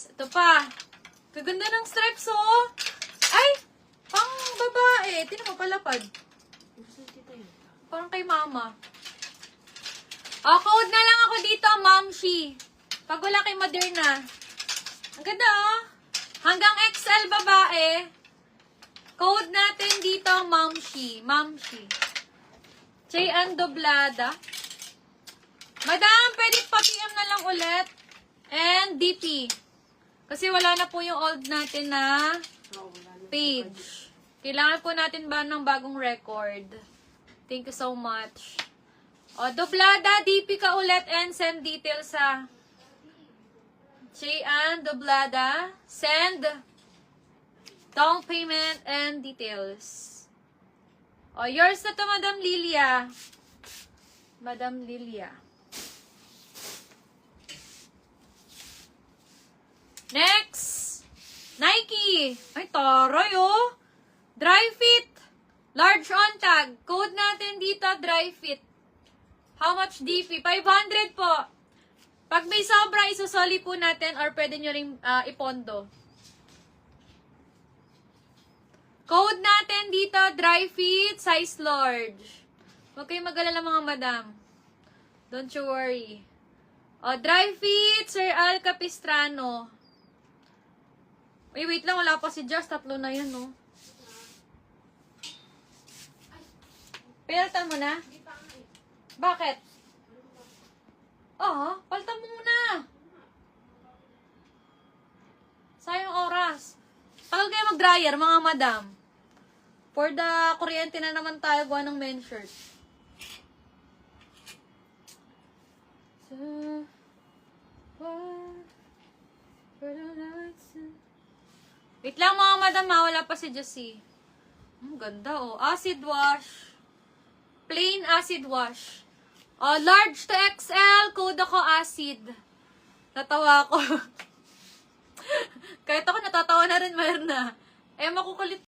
Ito pa. Kaganda ng stripes, oh. Ay! Pang babae. Tinan mo, palapad. Parang kay mama. Code na lang ako dito, Momshi. Pag wala kay Moderna. Ang ganda, oh. Hanggang XL babae. Code natin dito, Momshi. Momshi. J.N. Doblada. Madam, pwede pa-PM na lang ulit. And DP. Kasi wala na po yung old natin na page. Kailangan po natin ba ng bagong record. Thank you so much. O, Doblada, DP ka ulit and send details sa J.N. Doblada. Send down payment and details. O, yours na to, Madam Lilia. Madam Lilia. Next. Nike. Ay, taray, oh. Dry fit. Large on tag. Code natin dito, dry fit. How much DP? 500 po. Pag may sobra, isusoli po natin or pwede nyo rin ipondo. Code natin dito, dry fit, size large. Huwag kayong mag-alala mga madam. Don't you worry. O, dry fit, Sir Al Capistrano. Wait lang, wala pa si Just. 3 na yan, no? Pinaltan mo na? Bakit? Paltan mo muna. Sayang oras. Tagal kayo mag-dryer, mga madam. For the kuryente na naman tayo, gawa ng men's shirt. Wait lang mga madam, wala pa si Jessie. Ang ganda, oh. Acid wash. Plain acid wash. Oh, large to XL. Code ako acid. Natawa ako. Kahit ako natatawa na rin, Marna. Makukulit